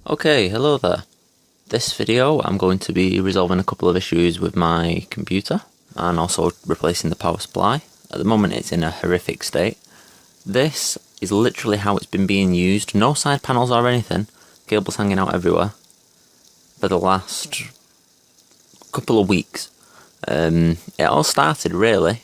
Okay, hello there. This video I'm going to be resolving a couple of issues with my computer and also replacing the power supply. At the moment it's in a horrific state. This is literally how it's been being used, no side panels or anything, cables hanging out everywhere for the last couple of weeks. It all started really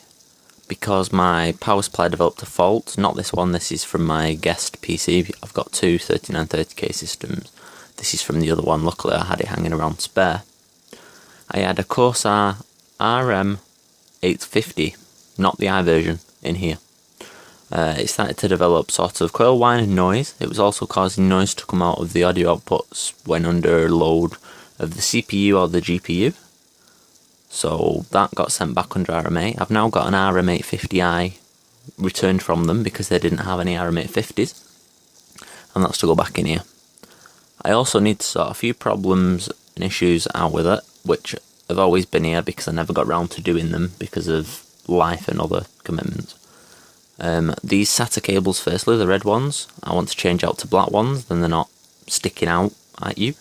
because my power supply developed a fault. Not this one, this is from my guest PC. I've got two 3930K systems. This is from the other one, luckily I had it hanging around spare. I had a Corsair RAM 850, not the I version, in here. It started to develop sort of coil whine noise. It was also causing noise to come out of the audio outputs when under load of the CPU or the GPU. So that got sent back under RM8. I've now got an RM850i returned from them because they didn't have any RM850s. And that's to go back in here. I also need to sort a few problems and issues out with it, which have always been here because I never got round to doing them because of life and other commitments. These SATA cables firstly, the red ones, I want to change out to black ones, then they're not sticking out at you.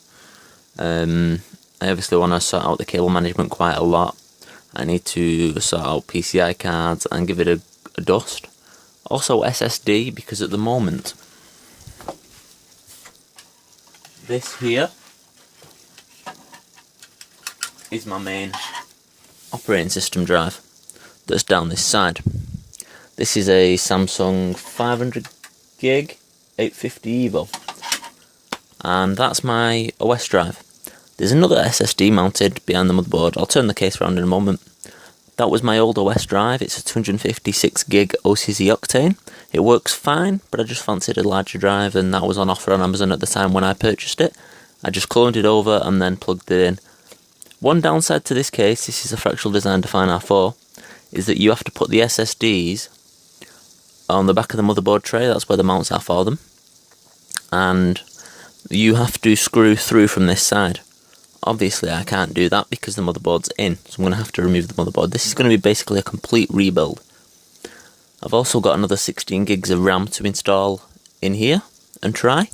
I obviously want to sort out the cable management quite a lot. I need to sort out PCI cards and give it a dust. Also SSD, because at the moment this here is my main operating system drive that's down this side. This is a Samsung 500 gig 850 Evo, and that's my OS drive. There's another SSD mounted behind the motherboard. I'll turn the case around in a moment. That was my old OS drive. It's a 256 gig OCZ Octane. It works fine, but I just fancied a larger drive, and that was on offer on Amazon at the time when I purchased it. I just cloned it over and then plugged it in. One downside to this case, this is a fractional design Define R4, is that you have to put the SSDs on the back of the motherboard tray. That's where the mounts are for them. And you have to screw through from this side. Obviously I can't do that because the motherboard's in, so I'm going to have to remove the motherboard. This is going to be basically a complete rebuild. I've also got another 16 gigs of RAM to install in here and try,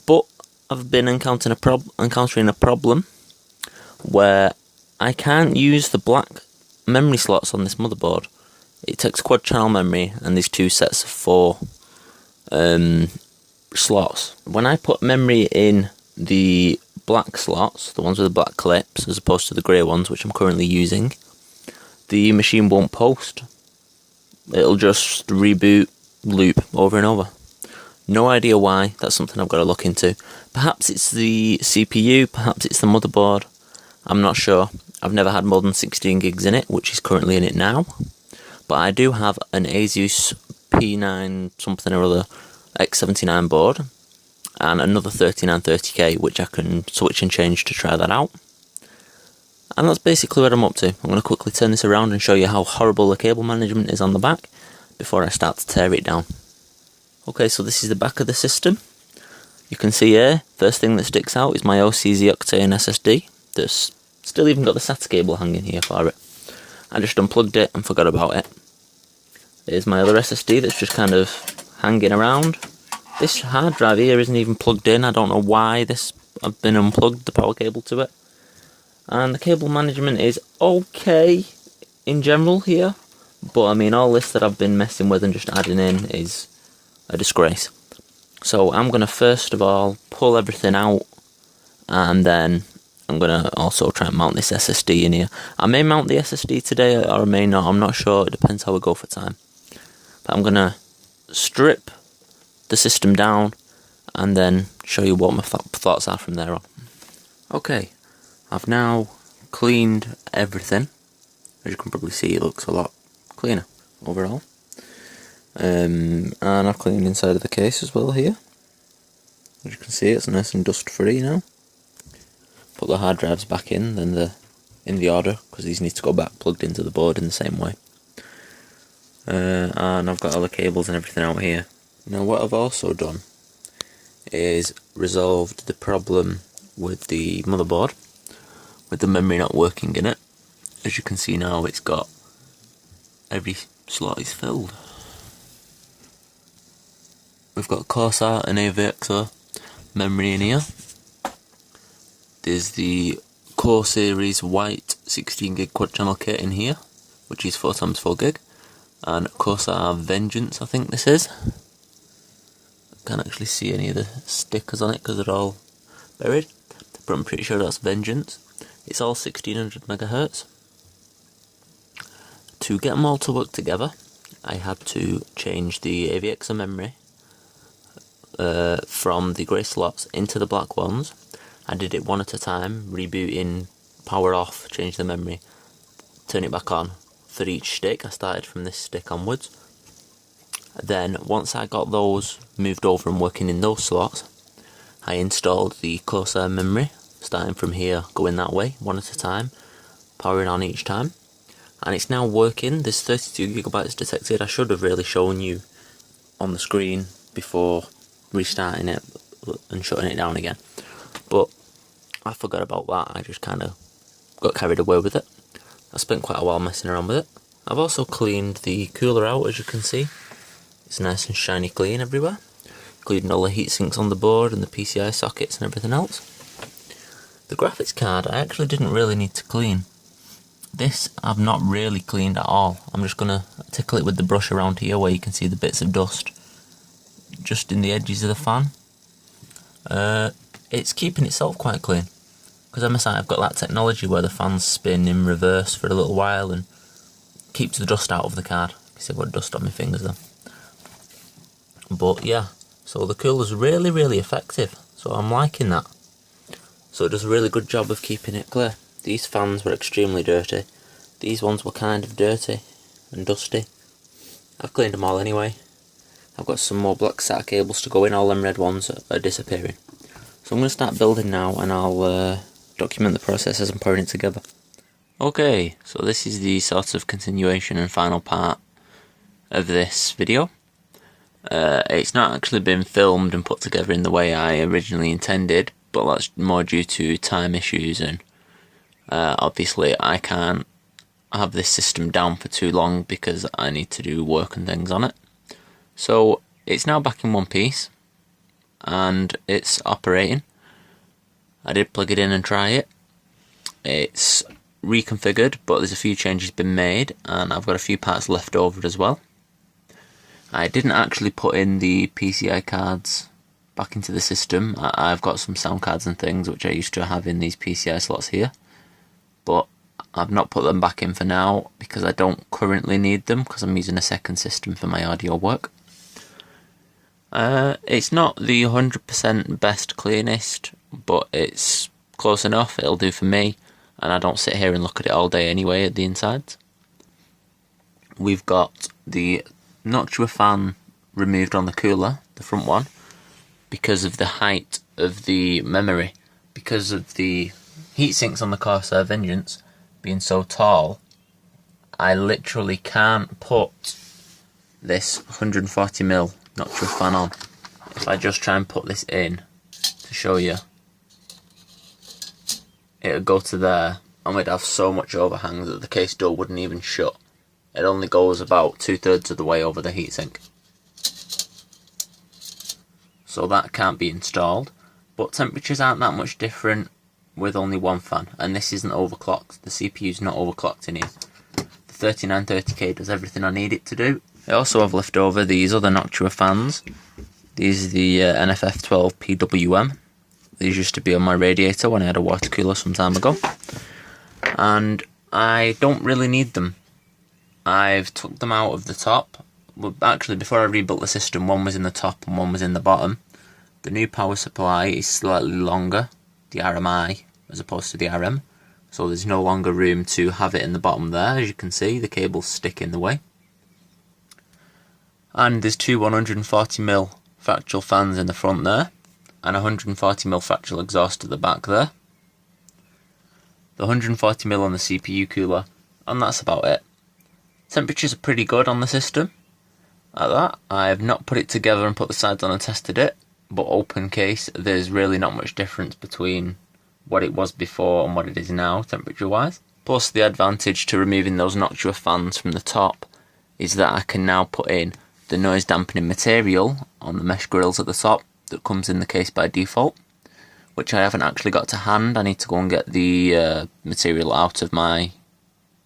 but I've been encountering a problem where I can't use the black memory slots on this motherboard. It takes quad channel memory and these two sets of 4 slots. When I put memory in the black slots, the ones with the black clips, as opposed to the grey ones which I'm currently using, the machine won't post. It'll just reboot, loop over and over. No idea why. That's something I've got to look into. Perhaps it's the CPU, perhaps it's the motherboard. I'm not sure. I've never had more than 16 gigs in it, which is currently in it now. But I do have an Asus P9 something or other X79 board and another 3930K which I can switch and change to try that out. And that's basically what I'm up to. I'm going to quickly turn this around and show you how horrible the cable management is on the back before I start to tear it down. Okay, so this is the back of the system. You can see here, first thing that sticks out is my OCZ Octane SSD that's still even got the SATA cable hanging here for it. I just unplugged it and forgot about it. Here's my other SSD that's just kind of hanging around. This hard drive here isn't even plugged in. I don't know why I've been unplugged the power cable to it. And the cable management is okay in general here, but I mean all this that I've been messing with and just adding in is a disgrace. So I'm going to first of all pull everything out, and then I'm going to also try and mount this SSD in here. I may mount the SSD today or I may not, I'm not sure, it depends how we go for time. But I'm going to strip the system down and then show you what my thoughts are from there on. Okay, I've now cleaned everything. As you can probably see, it looks a lot cleaner overall. And I've cleaned inside of the case as well here. As you can see, it's nice and dust free now. Put the hard drives back in, then they're in the order because these need to go back plugged into the board in the same way. And I've got all the cables and everything out here. Now what I've also done is resolved the problem with the motherboard, with the memory not working in it. As you can see now, it's got every slot is filled. We've got Corsair and AVXO memory in here, there's the Core Series white 16GB quad channel kit in here, which is 4x4GB, and Corsair Vengeance, I think this is. Can't actually see any of the stickers on it because they're all buried, but I'm pretty sure that's Vengeance. It's all 1600 MHz. To get them all to work together, I had to change the AVXer memory from the grey slots into the black ones. I did it one at a time, rebooting, power off, change the memory, turn it back on for each stick. I started from this stick onwards. Then once I got those moved over and working in those slots, I installed the Corsair memory, starting from here, going that way, one at a time, powering on each time. And it's now working. There's 32GB detected. I should have really shown you on the screen before restarting it and shutting it down again, but I forgot about that. I just kind of got carried away with it. I spent quite a while messing around with it. I've also cleaned the cooler out, as you can see. It's nice and shiny clean everywhere, including all the heat sinks on the board and the PCI sockets and everything else. The graphics card I actually didn't really need to clean. This I've not really cleaned at all. I'm just going to tickle it with the brush around here where you can see the bits of dust just in the edges of the fan. It's keeping itself quite clean, because I've got that technology where the fans spin in reverse for a little while and keeps the dust out of the card. I've got dust on my fingers though. But yeah, so the cooler's really effective, so I'm liking that. So it does a really good job of keeping it clear. These fans were extremely dirty. These ones were kind of dirty and dusty. I've cleaned them all anyway. I've got some more black SATA cables to go in. All them red ones are disappearing. So I'm going to start building now, and I'll document the process as I'm putting it together. Okay, so this is the sort of continuation and final part of this video. It's not actually been filmed and put together in the way I originally intended, but that's more due to time issues, and obviously I can't have this system down for too long because I need to do work and things on it. So it's now back in one piece and it's operating. I did plug it in and try it. It's reconfigured, but there's a few changes been made, and I've got a few parts left over as well. I didn't actually put in the PCI cards back into the system. I've got some sound cards and things which I used to have in these PCI slots here, but I've not put them back in for now because I don't currently need them, because I'm using a second system for my audio work. It's not the 100% best cleanest, but it's close enough. It'll do for me, and I don't sit here and look at it all day anyway at the insides. We've got the Noctua fan removed on the cooler, the front one, because of the height of the memory. Because of the heatsinks on the Corsair Vengeance being so tall, I literally can't put this 140mm Noctua fan on. If I just try and put this in to show you, it'll go to there, and we'd have so much overhang that the case door wouldn't even shut. It only goes about 2/3 of the way over the heatsink. So that can't be installed, but temperatures aren't that much different with only one fan, and this isn't overclocked. The CPU's not overclocked in here. The 3930K does everything I need it to do. I also have left over these other Noctua fans. These are the NF-F12 PWM. These used to be on my radiator when I had a water cooler some time ago, and I don't really need them. I've took them out of the top. Well, actually, before I rebuilt the system, one was in the top and one was in the bottom. The new power supply is slightly longer, the RMI, as opposed to the RM, so there's no longer room to have it in the bottom there. As you can see, the cables stick in the way. And there's two 140mm fractal fans in the front there, and a 140mm fractal exhaust at the back there. The 140mm on the CPU cooler, and that's about it. Temperatures are pretty good on the system. Like that. I have not put it together and put the sides on and tested it, but open case, there's really not much difference between what it was before and what it is now, temperature wise. Plus, the advantage to removing those Noctua fans from the top is that I can now put in the noise dampening material on the mesh grills at the top that comes in the case by default, which I haven't actually got to hand. I need to go and get the material out of my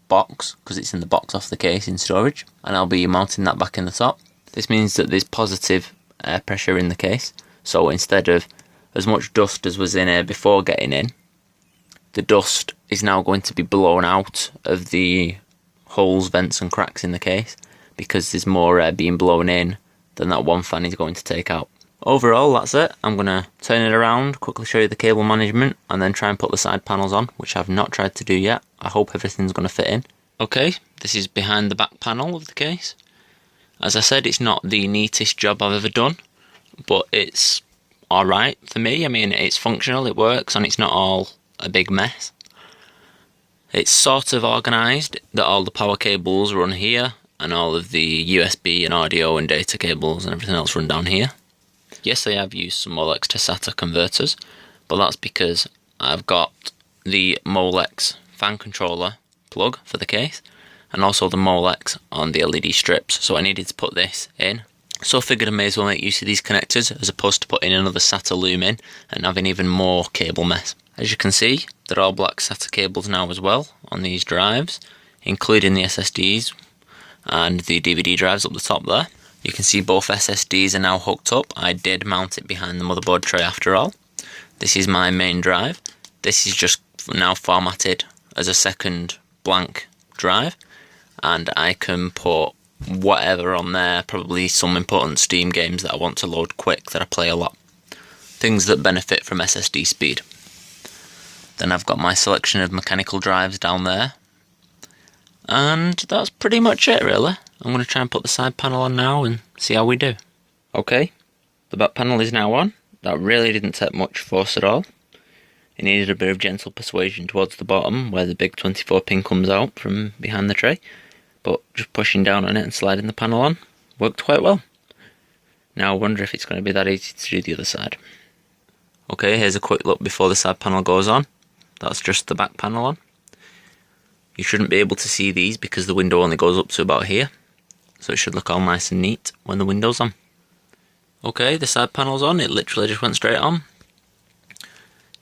box, because it's in the box off the case in storage, and I'll be mounting that back in the top. This means that there's positive air pressure in the case, so instead of as much dust as was in here before getting in, the dust is now going to be blown out of the holes, vents and cracks in the case, because there's more air being blown in than that one fan is going to take out. Overall, that's it. I'm going to turn it around, quickly show you the cable management, and then try and put the side panels on, which I've not tried to do yet. I hope everything's going to fit in. Okay, this is behind the back panel of the case. As I said, it's not the neatest job I've ever done, but it's alright for me. I mean, it's functional, it works, and it's not all a big mess. It's sort of organised that all the power cables run here, and all of the USB and audio and data cables and everything else run down here. Yes, I have used some Molex to SATA converters, but that's because I've got the Molex fan controller plug for the case, and also the Molex on the LED strips, so I needed to put this in. So I figured I may as well make use of these connectors as opposed to putting another SATA loom in and having even more cable mess. As you can see, they're all black SATA cables now as well on these drives, including the SSDs and the DVD drives up the top there. You can see both SSDs are now hooked up. I did mount it behind the motherboard tray after all. This is my main drive. This is just now formatted as a second blank drive, and I can put whatever on there, probably some important Steam games that I want to load quick that I play a lot. Things that benefit from SSD speed. Then I've got my selection of mechanical drives down there. And that's pretty much it really. I'm going to try and put the side panel on now and see how we do. Okay, the back panel is now on. That really didn't take much force at all. It needed a bit of gentle persuasion towards the bottom where the big 24 pin comes out from behind the tray. But just pushing down on it and sliding the panel on worked quite well. Now I wonder if it's going to be that easy to do the other side. Okay, here's a quick look before the side panel goes on. That's just the back panel on. You shouldn't be able to see these because the window only goes up to about here, so it should look all nice and neat when the window's on. Okay, the side panel's on, it literally just went straight on.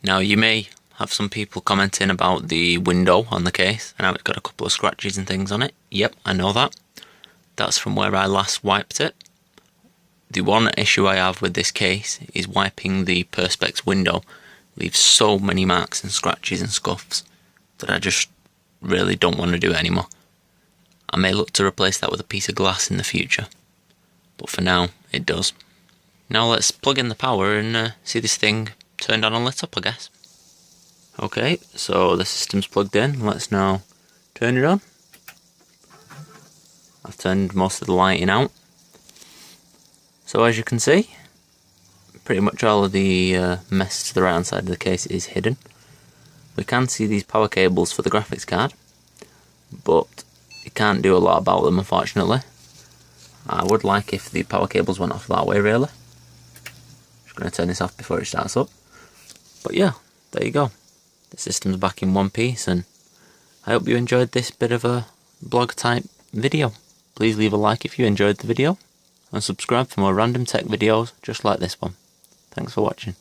Now you may have some people commenting about the window on the case and how it's got a couple of scratches and things on it. Yep, I know that. That's from where I last wiped it. The one issue I have with this case is wiping the Perspex window leaves so many marks and scratches and scuffs that I just really don't want to do it anymore. I may look to replace that with a piece of glass in the future, but for now it does. Now let's plug in the power and see this thing turned on and lit up, I guess. Okay, so the system's plugged in. Let's now turn it on. I've turned most of the lighting out. So as you can see, pretty much all of the mess to the right hand side of the case is hidden. We can see these power cables for the graphics card, but you can't do a lot about them unfortunately. I would like if the power cables went off that way really. Just going to turn this off before it starts up. But yeah, there you go. The system's back in one piece, and I hope you enjoyed this bit of a blog type video. Please leave a like if you enjoyed the video, and subscribe for more random tech videos just like this one. Thanks for watching.